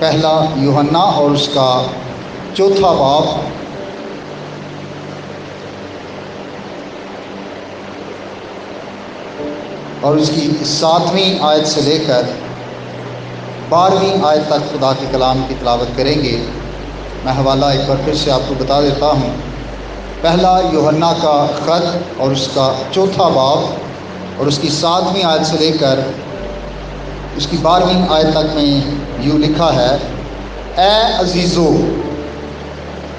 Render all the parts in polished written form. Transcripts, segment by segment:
پہلا یوحنا اور اس کا 4 باب اور اس کی 7ویں آیت سے لے کر 12ویں آیت تک خدا کے کلام کی تلاوت کریں گے۔ میں حوالہ ایک بار پھر سے آپ کو بتا دیتا ہوں۔ پہلا یوحنا کا خط اور اس کا 4 باب اور اس کی 7ویں آیت سے لے کر اس کی 12ویں آیت تک میں یوں لکھا ہے: اے عزیزو،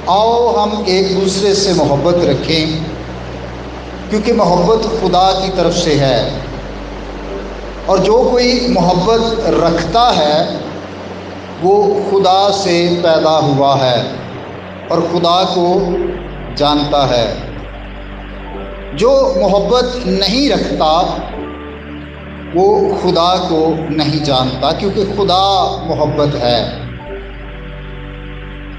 آؤ ہم ایک دوسرے سے محبت رکھیں، کیونکہ محبت خدا کی طرف سے ہے، اور جو کوئی محبت رکھتا ہے وہ خدا سے پیدا ہوا ہے اور خدا کو جانتا ہے۔ جو محبت نہیں رکھتا وہ خدا کو نہیں جانتا، کیونکہ خدا محبت ہے۔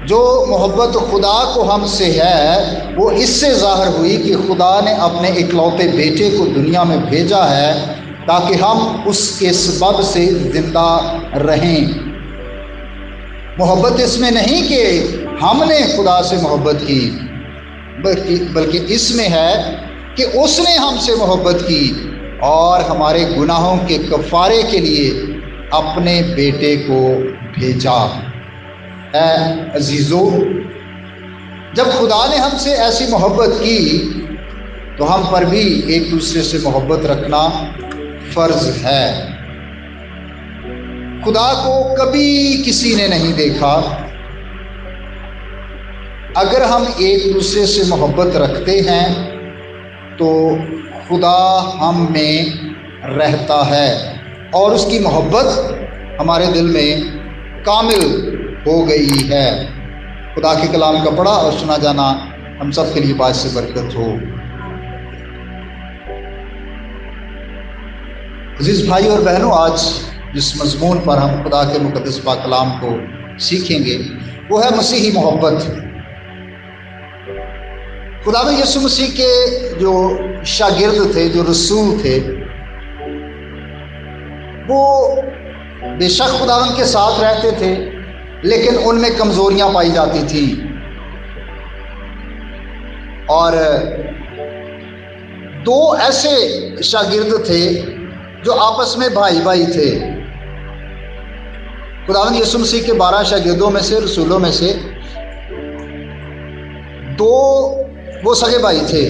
جو محبت خدا کو ہم سے ہے وہ اس سے ظاہر ہوئی کہ خدا نے اپنے اکلوتے بیٹے کو دنیا میں بھیجا ہے تاکہ ہم اس کے سبب سے زندہ رہیں۔ محبت اس میں نہیں کہ ہم نے خدا سے محبت کی، بلکہ اس میں ہے کہ اس نے ہم سے محبت کی اور ہمارے گناہوں کے کفارے کے لیے اپنے بیٹے کو بھیجا۔ اے عزیزو، جب خدا نے ہم سے ایسی محبت کی تو ہم پر بھی ایک دوسرے سے محبت رکھنا فرض ہے۔ خدا کو کبھی کسی نے نہیں دیکھا۔ اگر ہم ایک دوسرے سے محبت رکھتے ہیں تو خدا ہم میں رہتا ہے اور اس کی محبت ہمارے دل میں کامل ہو گئی ہے۔ خدا کے کلام کا پڑھا اور سنا جانا ہم سب کے لیے باعث سے برکت ہو۔ عزیز بھائی اور بہنوں، آج جس مضمون پر ہم خدا کے مقدس پاک کلام کو سیکھیں گے وہ ہے مسیحی محبت۔ خداوند یسوع مسیح کے جو شاگرد تھے، جو رسول تھے، وہ بے شک خداوند کے ساتھ رہتے تھے، لیکن ان میں کمزوریاں پائی جاتی تھیں، اور 2 ایسے شاگرد تھے جو آپس میں بھائی بھائی تھے۔ خداوند یسوع مسیح کے 12 شاگردوں میں سے، رسولوں میں سے 2 وہ سگے بھائی تھے۔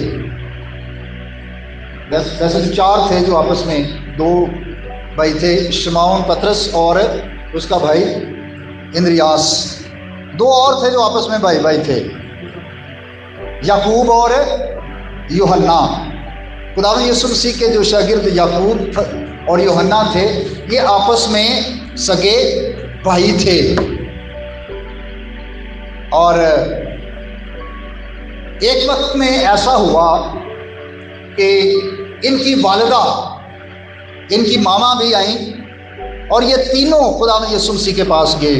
ویسے تو 4 تھے جو آپس میں 2 بھائی تھے، شمعون پطرس اور اس کا بھائی اندریاس۔ 2 اور تھے جو آپس میں بھائی بھائی تھے، یعقوب اور یوحنا۔ خداوند یسوع مسیح کے جو شاگرد یعقوب اور یوحنا تھے، یہ آپس میں سگے بھائی تھے، اور ایک وقت میں ایسا ہوا کہ ان کی والدہ، ان کی ماما بھی آئیں اور یہ تینوں خداوند یسوع مسیح کے پاس گئے۔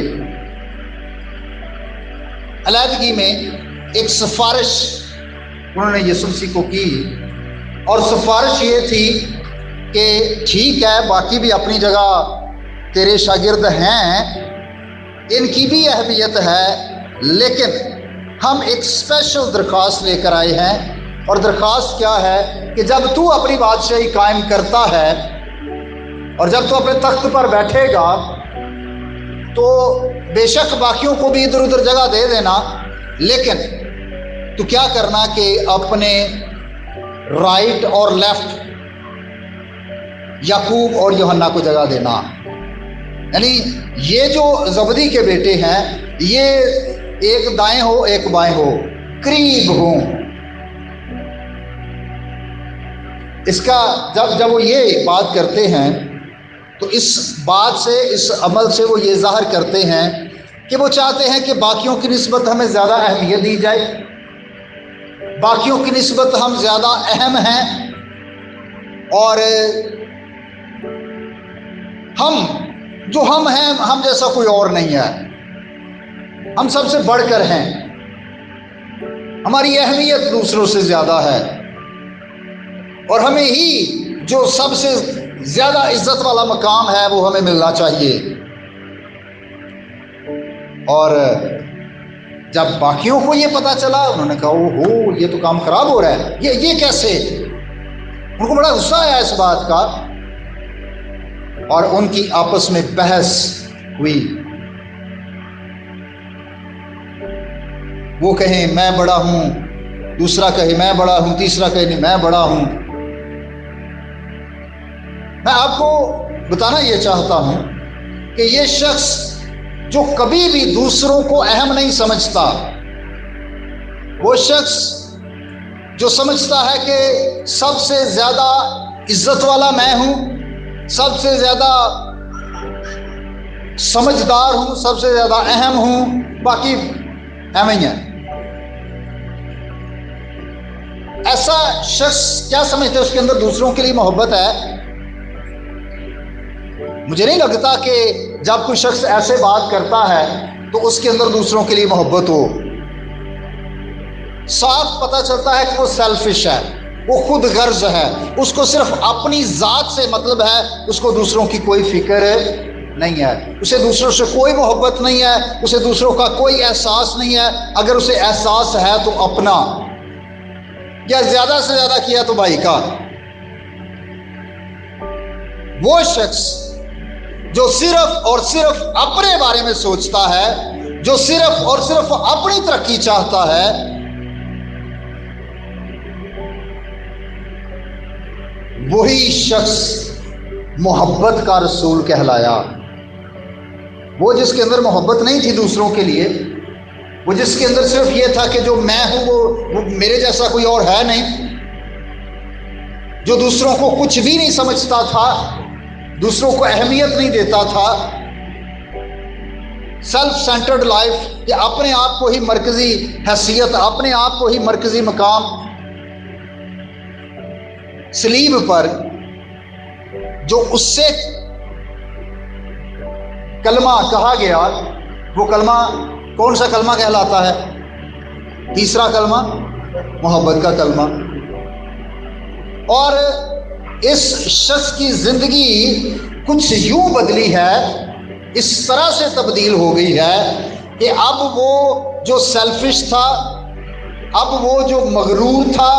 علیحدگی میں ایک سفارش انہوں نے یسوع مسیح کو کی، اور سفارش یہ تھی کہ ٹھیک ہے، باقی بھی اپنی جگہ تیرے شاگرد ہیں، ان کی بھی اہمیت ہے، لیکن ہم ایک اسپیشل درخواست لے کر آئے ہیں، اور درخواست کیا ہے کہ جب تو اپنی بادشاہی قائم کرتا ہے اور جب تو اپنے تخت پر بیٹھے گا تو بے شک باقیوں کو بھی ادھر ادھر جگہ دے دینا، لیکن تو کیا کرنا کہ اپنے رائٹ اور لیفٹ یعقوب اور یوحنا کو جگہ دینا۔ یعنی یہ جو زبدی کے بیٹے ہیں، یہ ایک دائیں ہو ایک بائیں ہو، قریب ہوں۔ اس کا جب وہ یہ بات کرتے ہیں تو اس بات سے، اس عمل سے وہ یہ ظاہر کرتے ہیں کہ وہ چاہتے ہیں کہ باقیوں کی نسبت ہمیں زیادہ اہمیت دی جائے، باقیوں کی نسبت ہم زیادہ اہم ہیں، اور ہم ہیں، ہم جیسا کوئی اور نہیں ہے، ہم سب سے بڑھ کر ہیں۔ ہماری اہمیت دوسروں سے زیادہ ہے، اور ہمیں ہی جو سب سے زیادہ عزت والا مقام ہے وہ ہمیں ملنا چاہیے۔ اور جب باقیوں کو یہ پتا چلا، انہوں نے کہا او ہو، یہ تو کام خراب ہو رہا ہے، یہ کیسے؟ ان کو بڑا غصہ آیا اس بات کا، اور ان کی آپس میں بحث ہوئی۔ وہ کہیں میں بڑا ہوں، دوسرا کہے میں بڑا ہوں، تیسرا کہے نہیں میں بڑا ہوں۔ میں آپ کو بتانا یہ چاہتا ہوں کہ یہ شخص جو کبھی بھی دوسروں کو اہم نہیں سمجھتا، وہ شخص جو سمجھتا ہے کہ سب سے زیادہ عزت والا میں ہوں، سب سے زیادہ سمجھدار ہوں، سب سے زیادہ اہم ہوں، باقی اہم ہی ہیں، ایسا شخص کیا سمجھتے اس کے اندر دوسروں کے لیے محبت ہے؟ مجھے نہیں لگتا کہ جب کوئی شخص ایسے بات کرتا ہے تو اس کے اندر دوسروں کے لیے محبت ہو۔ صاف پتہ چلتا ہے کہ وہ سیلفش ہے، وہ خود غرض ہے، اس کو صرف اپنی ذات سے مطلب ہے، اس کو دوسروں کی کوئی فکر نہیں ہے، اسے دوسروں سے کوئی محبت نہیں ہے، اسے دوسروں کا کوئی احساس نہیں ہے۔ اگر اسے احساس ہے تو اپنا، یا زیادہ سے زیادہ کیا تو بھائی کا۔ وہ شخص جو صرف اور صرف اپنے بارے میں سوچتا ہے، جو صرف اور صرف اپنی ترقی چاہتا ہے، وہی شخص محبت کا رسول کہلایا۔ وہ جس کے اندر محبت نہیں تھی دوسروں کے لیے، وہ جس کے اندر صرف یہ تھا کہ جو میں ہوں وہ میرے جیسا کوئی اور ہے نہیں، جو دوسروں کو کچھ بھی نہیں سمجھتا تھا، دوسروں کو اہمیت نہیں دیتا تھا، سیلف سینٹرڈ لائف، کہ اپنے آپ کو ہی مرکزی حیثیت، اپنے آپ کو ہی مرکزی مقام، صلیب پر جو اس سے کلمہ کہا گیا، وہ کلمہ کون سا کلمہ کہلاتا ہے؟ تیسرا کلمہ، محبت کا کلمہ۔ اور اس شخص کی زندگی کچھ یوں بدلی ہے، اس طرح سے تبدیل ہو گئی ہے کہ اب وہ جو سیلفش تھا، اب وہ جو مغرور تھا،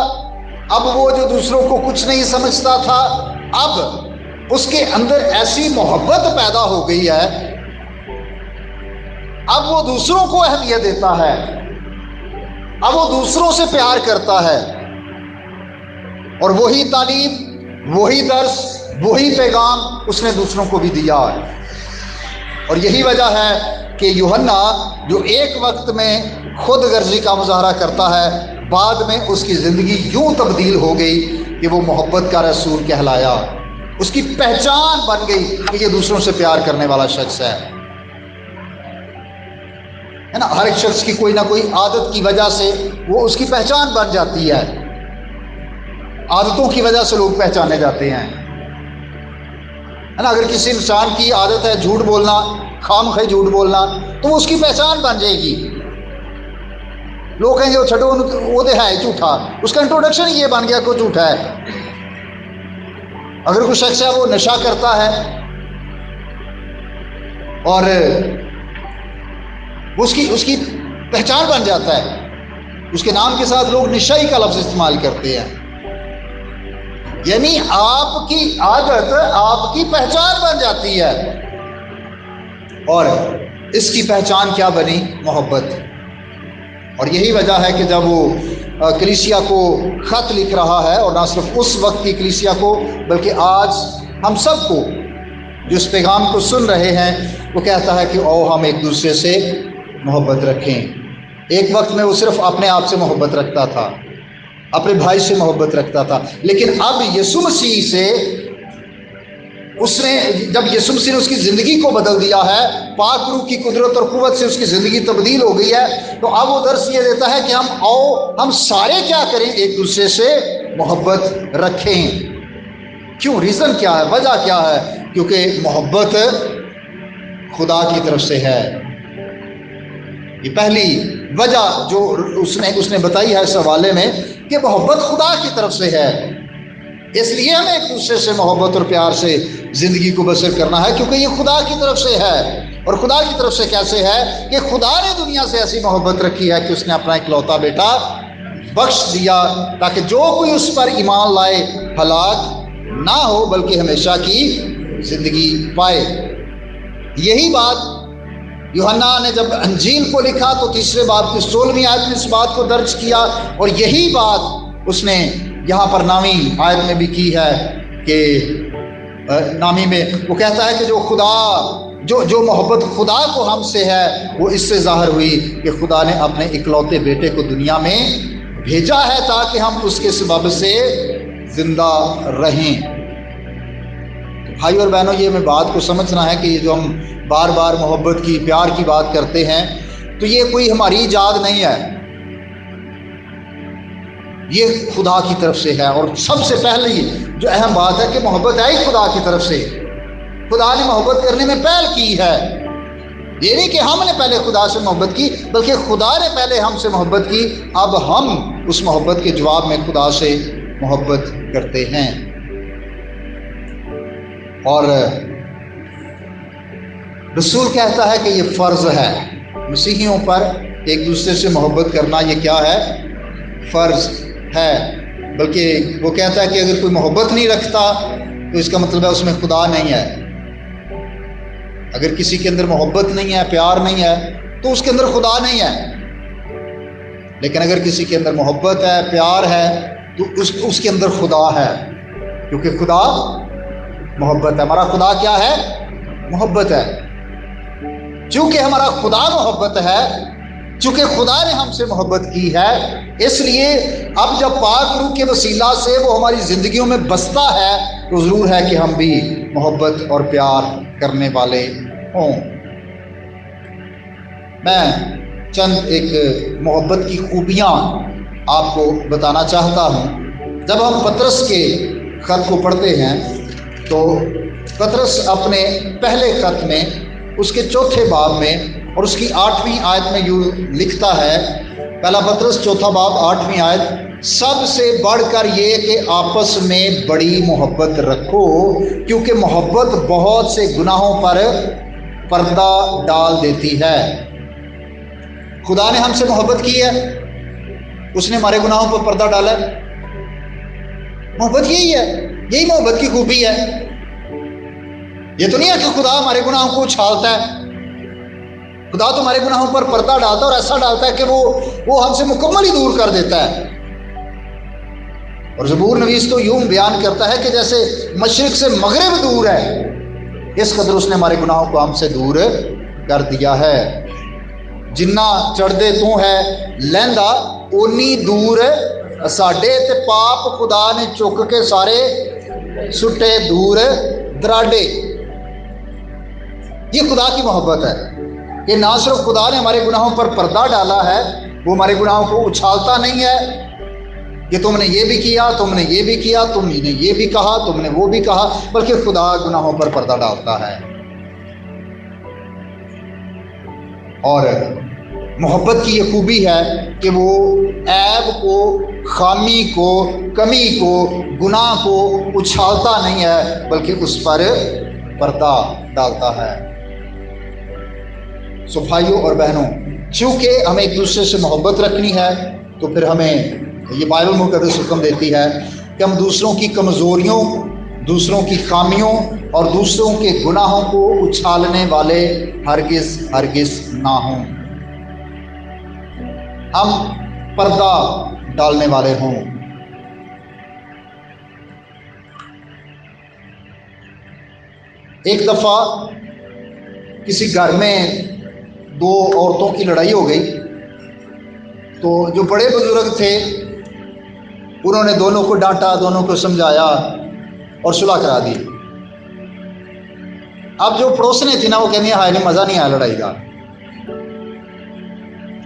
اب وہ جو دوسروں کو کچھ نہیں سمجھتا تھا، اب اس کے اندر ایسی محبت پیدا ہو گئی ہے، اب وہ دوسروں کو اہمیت دیتا ہے، اب وہ دوسروں سے پیار کرتا ہے، اور وہی تعلیم، وہی درس، وہی پیغام اس نے دوسروں کو بھی دیا ہے۔ اور یہی وجہ ہے کہ یوحنا جو ایک وقت میں خود غرضی کا مظاہرہ کرتا ہے، بعد میں اس کی زندگی یوں تبدیل ہو گئی کہ وہ محبت کا رسول کہلایا، اس کی پہچان بن گئی کہ یہ دوسروں سے پیار کرنے والا شخص ہے نا۔ ہر ایک شخص کی کوئی نہ کوئی عادت کی وجہ سے وہ اس کی پہچان بن جاتی ہے، عادتوں کی وجہ سے لوگ پہچانے جاتے ہیں، ہے نا۔ اگر کسی انسان کی عادت ہے جھوٹ بولنا، خام خواہ جھوٹ بولنا، تو وہ اس کی پہچان بن جائے گی، لوگ کہیں گے وہ چھٹو وہ تو ہے جھوٹا، اس کا انٹروڈکشن یہ بن گیا کہ وہ جھوٹا ہے۔ اگر کوئی شخص ہے وہ نشہ کرتا ہے اور اس کی پہچان بن جاتا ہے، اس کے نام کے ساتھ لوگ نشائی کا لفظ استعمال کرتے ہیں، یعنی آپ کی عادت آپ کی پہچان بن جاتی ہے۔ اور اس کی پہچان کیا بنی؟ محبت۔ اور یہی وجہ ہے کہ جب وہ کلیسیا کو خط لکھ رہا ہے، اور نہ صرف اس وقت کی کلیسیا کو بلکہ آج ہم سب کو جو اس پیغام کو سن رہے ہیں، وہ کہتا ہے کہ او ہم ایک دوسرے سے محبت رکھیں۔ ایک وقت میں وہ صرف اپنے آپ سے محبت رکھتا تھا، اپنے بھائی سے محبت رکھتا تھا، لیکن اب یسوع مسیح سے اس نے، جب یسوع مسیح نے اس کی زندگی کو بدل دیا ہے، پاک روح کی قدرت اور قوت سے اس کی زندگی تبدیل ہو گئی ہے، تو اب وہ درس یہ دیتا ہے کہ ہم سارے کیا کریں؟ ایک دوسرے سے محبت رکھیں۔ کیوں؟ ریزن کیا ہے؟ وجہ کیا ہے؟ کیونکہ محبت خدا کی طرف سے ہے۔ یہ پہلی وجہ جو اس نے بتائی ہے اس حوالے میں کہ محبت خدا کی طرف سے ہے، اس لیے ہمیں ایک دوسرے سے محبت اور پیار سے زندگی کو بسر کرنا ہے، کیونکہ یہ خدا کی طرف سے ہے۔ اور خدا کی طرف سے کیسے ہے کہ خدا نے دنیا سے ایسی محبت رکھی ہے کہ اس نے اپنا اکلوتا بیٹا بخش دیا تاکہ جو کوئی اس پر ایمان لائے ہلاک نہ ہو بلکہ ہمیشہ کی زندگی پائے۔ یہی بات یوحنا نے جب انجیل کو لکھا تو 3 باب کی 16ویں آیت میں اس بات کو درج کیا، اور یہی بات اس نے یہاں پر 9ویں آیت میں بھی کی ہے کہ 9ویں میں وہ کہتا ہے کہ جو محبت خدا کو ہم سے ہے وہ اس سے ظاہر ہوئی کہ خدا نے اپنے اکلوتے بیٹے کو دنیا میں بھیجا ہے تاکہ ہم اس کے سبب سے زندہ رہیں۔ بھائی اور بہنوں، یہ ہمیں بات کو سمجھنا ہے کہ یہ جو ہم بار بار محبت کی، پیار کی بات کرتے ہیں تو یہ کوئی ہماری ایجاد نہیں ہے، یہ خدا کی طرف سے ہے۔ اور سب سے پہلے جو اہم بات ہے کہ محبت ہے ہی خدا کی طرف سے، خدا نے محبت کرنے میں پہل کی ہے۔ یہ نہیں کہ ہم نے پہلے خدا سے محبت کی، بلکہ خدا نے پہلے ہم سے محبت کی، اب ہم اس محبت کے جواب میں خدا سے محبت کرتے ہیں۔ اور رسول کہتا ہے کہ یہ فرض ہے، مسیحیوں پر ایک دوسرے سے محبت کرنا یہ کیا ہے؟ فرض ہے۔ بلکہ وہ کہتا ہے کہ اگر کوئی محبت نہیں رکھتا تو اس کا مطلب ہے اس میں خدا نہیں ہے۔ اگر کسی کے اندر محبت نہیں ہے، پیار نہیں ہے، تو اس کے اندر خدا نہیں ہے۔ لیکن اگر کسی کے اندر محبت ہے، پیار ہے، تو اس کے اندر خدا ہے، کیونکہ خدا محبت ہے۔ ہمارا خدا کیا ہے؟ محبت ہے۔ چونکہ ہمارا خدا محبت ہے، چونکہ خدا نے ہم سے محبت کی ہے، اس لیے اب جب پاک روح کے وسیلہ سے وہ ہماری زندگیوں میں بستا ہے تو ضرور ہے کہ ہم بھی محبت اور پیار کرنے والے ہوں۔ میں چند ایک محبت کی خوبیاں آپ کو بتانا چاہتا ہوں۔ جب ہم پطرس کے خط کو پڑھتے ہیں تو پطرس اپنے پہلے خط میں اس کے 4 باب میں اور اس کی 8ویں آیت میں یوں لکھتا ہے، پہلا پطرس 4 باب 8ویں آیت، سب سے بڑھ کر یہ کہ آپس میں بڑی محبت رکھو، کیونکہ محبت بہت سے گناہوں پر پردہ ڈال دیتی ہے۔ خدا نے ہم سے محبت کی ہے، اس نے ہمارے گناہوں پر پردہ ڈالا ہے۔ محبت یہی ہے، یہی محبت کی خوبی ہے۔ یہ تو نہیں ہے کہ خدا ہمارے گناہوں کو اچھالتا ہے، خدا تو ہمارے گناہوں پر پردہ ڈالتا ہے اور ایسا ڈالتا ہے کہ وہ ہم سے مکمل ہی دور کر دیتا ہے۔ اور زبور نویس تو یوں بیان کرتا ہے کہ جیسے مشرق سے مغرب دور ہے، اس قدر اس نے ہمارے گناہوں کو ہم سے دور کر دیا ہے۔ جنا چڑھدے تو ہے لہندا اونی دور ساڈے، تے پاپ خدا نے چک کے سارے سٹے دور دراڈے۔ یہ خدا کی محبت ہے کہ نہ صرف خدا نے ہمارے گناہوں پر پردہ ڈالا ہے، وہ ہمارے گناہوں کو اچھالتا نہیں ہے کہ تم نے یہ بھی کیا، تم نے یہ بھی کیا، تم نے یہ بھی کہا، تم نے وہ بھی کہا، بلکہ خدا گناہوں پر پردہ ڈالتا ہے۔ اور محبت کی یہ خوبی ہے کہ وہ عیب کو، خامی کو، کمی کو، گناہ کو اچھالتا نہیں ہے، بلکہ اس پر پردہ ڈالتا ہے۔ سو بھائیوں اور بہنوں، چونکہ ہمیں ایک دوسرے سے محبت رکھنی ہے تو پھر ہمیں یہ بائبل مقدس حکم دیتی ہے کہ ہم دوسروں کی کمزوریوں، دوسروں کی خامیوں اور دوسروں کے گناہوں کو اچھالنے والے ہرگز نہ ہوں، ہم پردہ ڈالنے والے ہوں۔ ایک دفعہ کسی گھر میں 2 عورتوں کی لڑائی ہو گئی، تو جو بڑے بزرگ تھے انہوں نے دونوں کو ڈانٹا، دونوں کو سمجھایا اور صلح کرا دی۔ اب جو پڑوسنے تھی نا وہ کہنی ہائے نہیں، مزہ نہیں آیا لڑائی کا،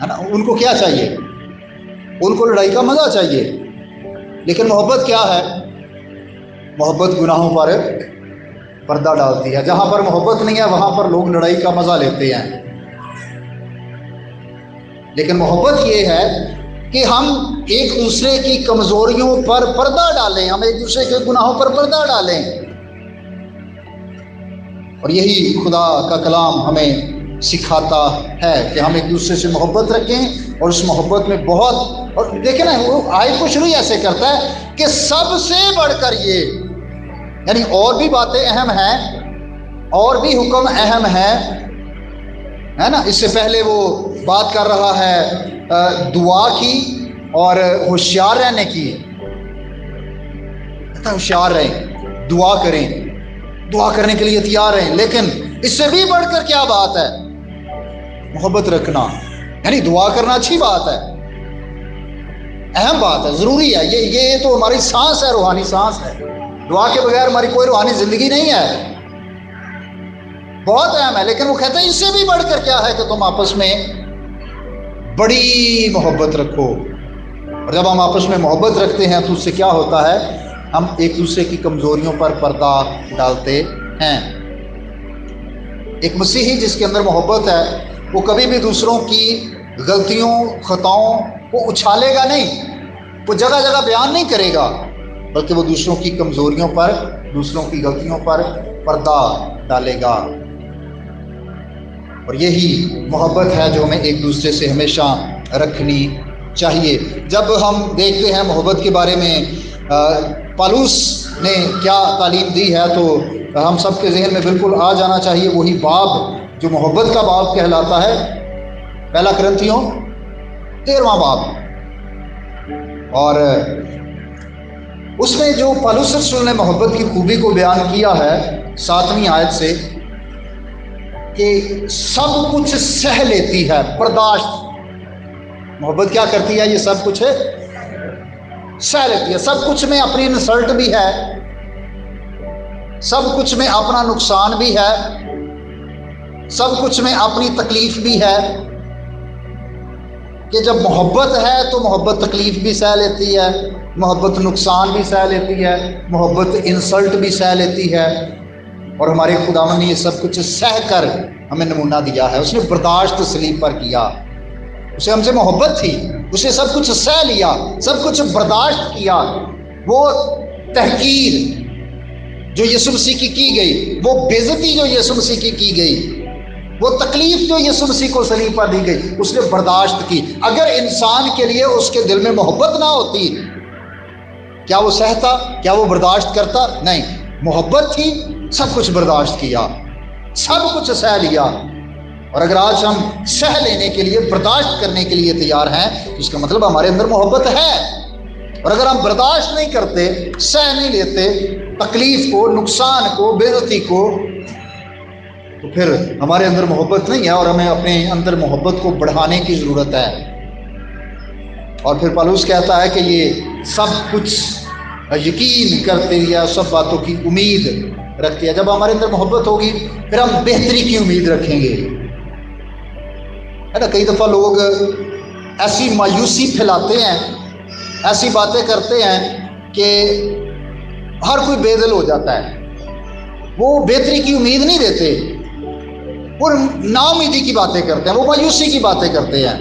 ہے نا۔ ان کو کیا چاہیے؟ ان کو لڑائی کا مزہ چاہیے، لیکن محبت کیا ہے؟ محبت گناہوں پر پردہ ڈالتی ہے۔ جہاں پر محبت نہیں ہے وہاں پر لوگ لڑائی کا مزہ لیتے ہیں۔ لیکن محبت یہ ہے کہ ہم ایک دوسرے کی کمزوریوں پر پردہ ڈالیں، ہم ایک دوسرے کے گناہوں پر پردہ ڈالیں، اور یہی خدا کا کلام ہمیں سکھاتا ہے کہ ہم ایک دوسرے سے محبت رکھیں، اور اس محبت میں بہت، اور دیکھیں نا وہ آیت کو شروع ایسے کرتا ہے کہ سب سے بڑھ کر یہ، یعنی اور بھی باتیں اہم ہیں، اور بھی حکم اہم ہیں، ہے نا۔ اس سے پہلے وہ بات کر رہا ہے دعا کی اور ہوشیار رہنے کی، ہوشیار رہیں، دعا کریں، دعا کرنے کے لیے تیار رہیں، لیکن اس سے بھی بڑھ کر کیا بات ہے؟ محبت رکھنا، یعنی دعا کرنا اچھی بات ہے، اہم بات ہے، ضروری ہے، یہ تو ہماری سانس ہے، روحانی سانس ہے، دعا کے بغیر ہماری کوئی روحانی زندگی نہیں ہے، بہت اہم ہے۔ لیکن وہ کہتے ہیں اس سے بھی بڑھ کر کیا ہے کہ تم آپس میں بڑی محبت رکھو، اور جب ہم آپس میں محبت رکھتے ہیں تو اس سے کیا ہوتا ہے؟ ہم ایک دوسرے کی کمزوریوں پر پردہ ڈالتے ہیں۔ ایک مسیحی جس کے اندر محبت ہے وہ کبھی بھی دوسروں کی غلطیوں خطاؤں کو اچھالے گا نہیں، وہ جگہ جگہ بیان نہیں کرے گا، بلکہ وہ دوسروں کی کمزوریوں پر، دوسروں کی غلطیوں پر پردہ ڈالے گا، اور یہی محبت ہے جو ہمیں ایک دوسرے سے ہمیشہ رکھنی چاہیے۔ جب ہم دیکھتے ہیں محبت کے بارے میں پالوس نے کیا تعلیم دی ہے تو ہم سب کے ذہن میں بالکل آ جانا چاہیے وہی باب جو محبت کا باب کہلاتا ہے، پہلا کرنتھیوں 13واں باب، اور اس میں جو پالوس رسول نے محبت کی خوبی کو بیان کیا ہے 7ویں آیت سے، کہ سب کچھ سہ لیتی ہے، برداشت، محبت کیا کرتی ہے؟ یہ سب کچھ سہ لیتی ہے، سب کچھ میں اپنی انسلٹ بھی ہے، سب کچھ میں اپنا نقصان بھی ہے، سب کچھ میں اپنی تکلیف بھی ہے، کہ جب محبت ہے تو محبت تکلیف بھی سہ لیتی ہے، محبت نقصان بھی سہ لیتی ہے، محبت انسلٹ بھی سہ لیتی ہے، اور ہمارے خداوند نے یہ سب کچھ سہ کر ہمیں نمونہ دیا ہے، اس نے برداشت صلیب پر کیا، اسے ہم سے محبت تھی، اسے سب کچھ سہ لیا، سب کچھ برداشت کیا، وہ تحقیر جو یسوع مسیح کی گئی، وہ بے عزتی جو یسوع مسیح کی گئی، وہ تکلیف جو یسوع مسیح کو صلیب پر دی گئی، اس نے برداشت کی۔ اگر انسان کے لیے اس کے دل میں محبت نہ ہوتی، کیا وہ سہتا؟ کیا وہ برداشت کرتا؟ نہیں، محبت تھی، سب کچھ برداشت کیا، سب کچھ سہ لیا، اور اگر آج ہم سہ لینے کے لیے، برداشت کرنے کے لیے تیار ہیں تو اس کا مطلب ہمارے اندر محبت ہے، اور اگر ہم برداشت نہیں کرتے، سہ نہیں لیتے تکلیف کو، نقصان کو، بے عزتی کو، تو پھر ہمارے اندر محبت نہیں ہے، اور ہمیں اپنے اندر محبت کو بڑھانے کی ضرورت ہے۔ اور پھر پالوس کہتا ہے کہ یہ سب کچھ یقین کرتے یا سب باتوں کی امید رکھتی ہے۔ جب ہمارے اندر محبت ہوگی پھر ہم بہتری کی امید رکھیں گے، ہے نا۔ کئی دفعہ لوگ ایسی مایوسی پھیلاتے ہیں، ایسی باتیں کرتے ہیں کہ ہر کوئی بے دل ہو جاتا ہے، وہ بہتری کی امید نہیں دیتے، وہ نا امیدی کی باتیں کرتے ہیں، وہ مایوسی کی باتیں کرتے ہیں،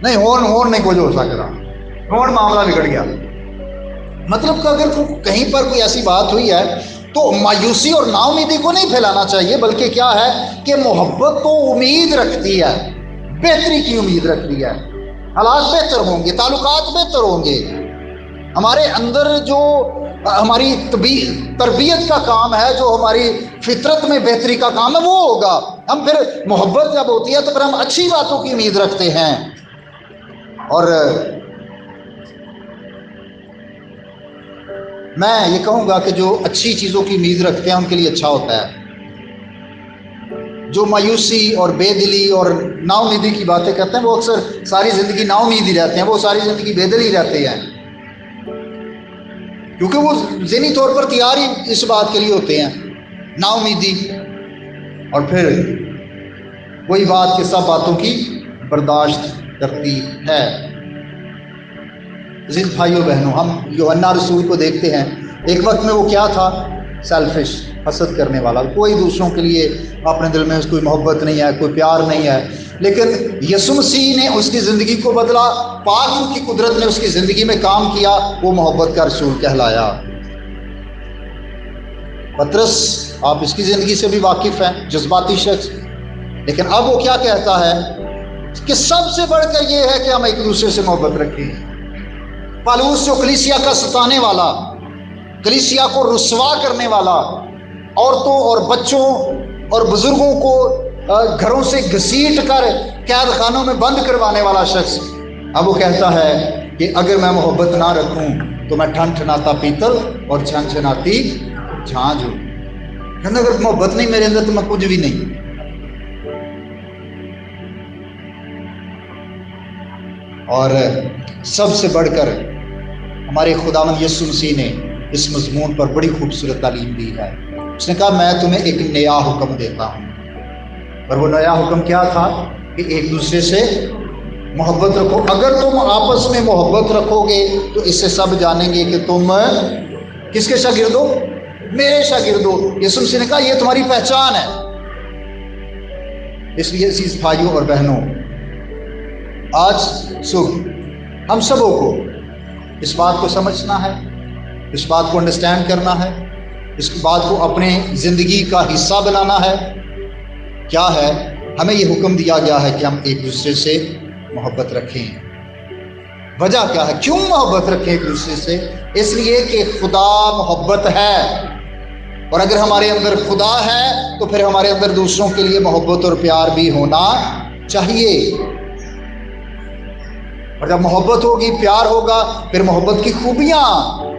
نہیں ہون نہیں کچھ ہو سکتا، ہون معاملہ بگڑ گیا۔ مطلب کہ اگر کہیں پر کوئی ایسی بات ہوئی ہے تو مایوسی اور نا امیدی کو نہیں پھیلانا چاہیے، بلکہ کیا ہے کہ محبت تو امید رکھتی ہے، بہتری کی امید رکھتی ہے، حالات بہتر ہوں گے، تعلقات بہتر ہوں گے، ہمارے اندر جو ہماری تربیت کا کام ہے، جو ہماری فطرت میں بہتری کا کام ہے وہ ہوگا۔ ہم پھر محبت جب ہوتی ہے تو پھر ہم اچھی باتوں کی امید رکھتے ہیں، اور میں یہ کہوں گا کہ جو اچھی چیزوں کی امید رکھتے ہیں ان کے لیے اچھا ہوتا ہے۔ جو مایوسی اور بے دلی اور نا امیدی کی باتیں کرتے ہیں وہ اکثر ساری زندگی نا امید ہی رہتے ہیں، وہ ساری زندگی بے دل ہی رہتے ہیں، کیونکہ وہ ذہنی طور پر تیار ہی اس بات کے لیے ہوتے ہیں، نا امیدی، اور پھر وہی بات کہ سب باتوں کی برداشت کرتی ہے۔ عزیز بھائیوں بہنوں، ہم یوحنا رسول کو دیکھتے ہیں، ایک وقت میں وہ کیا تھا؟ سیلفش، حسد کرنے والا، کوئی دوسروں کے لیے اپنے دل میں کوئی محبت نہیں ہے، کوئی پیار نہیں ہے، لیکن یسوع مسیح نے اس کی زندگی کو بدلا، پاک کی قدرت نے اس کی زندگی میں کام کیا، وہ محبت کا رسول کہلایا۔ پطرس، آپ اس کی زندگی سے بھی واقف ہیں، جذباتی شخص، لیکن اب وہ کیا کہتا ہے کہ سب سے بڑھ کر یہ ہے کہ ہم ایک دوسرے سے محبت رکھیں۔ پالوس جو کلیسیا کا ستانے والا، کلیسیا کو رسوا کرنے والا، عورتوں اور بچوں اور بزرگوں کو گھروں سے گھسیٹ کر قید خانوں میں بند کروانے والا شخص، اب وہ کہتا ہے کہ اگر میں محبت نہ رکھوں تو میں ٹھن ٹھناتا پیتل اور چھن چھناتی جھانجھ ہوں۔ کہنا اگر محبت نہیں میرے اندر تو میں کچھ بھی نہیں۔ اور سب سے بڑھ کر ہمارے خداوند یسوع مسیح نے اس مضمون پر بڑی خوبصورت تعلیم دی ہے۔ اس نے کہا میں تمہیں ایک نیا حکم دیتا ہوں، اور وہ نیا حکم کیا تھا کہ ایک دوسرے سے محبت رکھو۔ اگر تم آپس میں محبت رکھو گے تو اس سے سب جانیں گے کہ تم کس کے شاگرد ہو؟ میرے شاگرد ہو۔ یسوع مسیح نے کہا یہ تمہاری پہچان ہے۔ اس لیے عزیز بھائیوں اور بہنوں، آج صبح ہم سبوں کو اس بات کو سمجھنا ہے، اس بات کو انڈرسٹینڈ کرنا ہے، اس بات کو اپنے زندگی کا حصہ بنانا ہے۔ کیا ہے؟ ہمیں یہ حکم دیا گیا ہے کہ ہم ایک دوسرے سے محبت رکھیں۔ وجہ کیا ہے؟ کیوں محبت رکھیں ایک دوسرے سے؟ اس لیے کہ خدا محبت ہے، اور اگر ہمارے اندر خدا ہے تو پھر ہمارے اندر دوسروں کے لیے محبت اور پیار بھی ہونا چاہیے۔ اور جب محبت ہوگی، پیار ہوگا، پھر محبت کی خوبیاں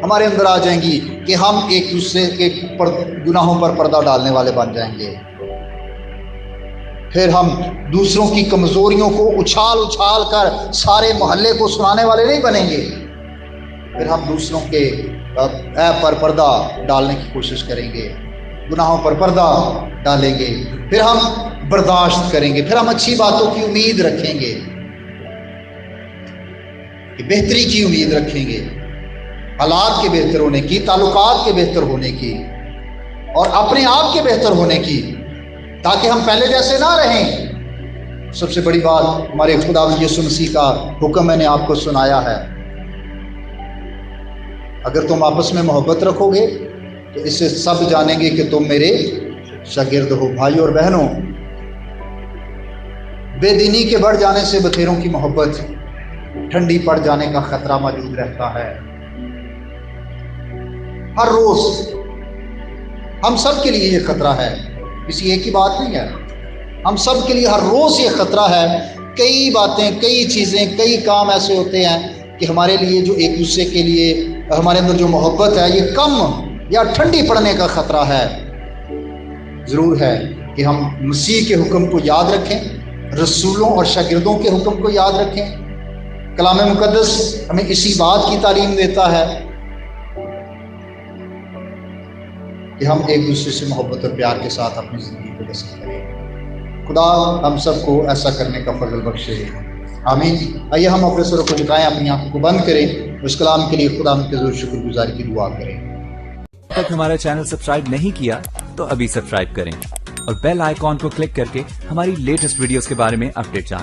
ہمارے اندر آ جائیں گی کہ ہم ایک دوسرے کے گناہوں پر پردہ ڈالنے والے بن جائیں گے۔ پھر ہم دوسروں کی کمزوریوں کو اچھال اچھال کر سارے محلے کو سنانے والے نہیں بنیں گے۔ پھر ہم دوسروں کے عیب پر پردہ ڈالنے کی کوشش کریں گے، گناہوں پر پردہ ڈالیں گے، پھر ہم برداشت کریں گے، پھر ہم اچھی باتوں کی امید رکھیں گے، بہتری کی امید رکھیں گے، حالات کے بہتر ہونے کی، تعلقات کے بہتر ہونے کی، اور اپنے آپ کے بہتر ہونے کی، تاکہ ہم پہلے جیسے نہ رہیں۔ سب سے بڑی بات ہمارے خداوند یسوع مسیح کا حکم میں نے آپ کو سنایا ہے، اگر تم آپس میں محبت رکھو گے تو اس سے سب جانیں گے کہ تم میرے شاگرد ہو۔ بھائیوں اور بہنوں، بے دینی کے بڑھ جانے سے بتھیروں کی محبت ٹھنڈی پڑ جانے کا خطرہ موجود رہتا ہے۔ ہر روز ہم سب کے لیے یہ خطرہ ہے، کسی ایک ہی بات نہیں ہے، ہم سب کے لیے ہر روز یہ خطرہ ہے۔ کئی باتیں، کئی چیزیں، کئی کام ایسے ہوتے ہیں کہ ہمارے لیے جو ایک دوسرے کے لیے ہمارے اندر جو محبت ہے یہ کم یا ٹھنڈی پڑنے کا خطرہ ہے۔ ضرور ہے کہ ہم مسیح کے حکم کو یاد رکھیں، رسولوں اور شاگردوں کے حکم کو یاد رکھیں۔ کلام مقدس ہمیں اسی بات کی تعلیم دیتا ہے کہ ہم ایک دوسرے سے محبت اور پیار کے ساتھ اپنی زندگی کو بسر کریں۔ خدا ہم سب کو ایسا کرنے کا فضل بخشے، آمین۔ آئیے ہم اپنے سروں کو جھکائیں، اپنی آنکھوں کو بند کریں، اس کلام کے لیے خدا ہم کے ضرور شکر گزاری کی دعا کریں۔ اب تک ہمارا چینل سبسکرائب نہیں کیا تو ابھی سبسکرائب کریں اور بیل آئیکن کو کلک کر کے ہماری لیٹسٹ ویڈیوز کے بارے میں اپڈیٹ جانیں۔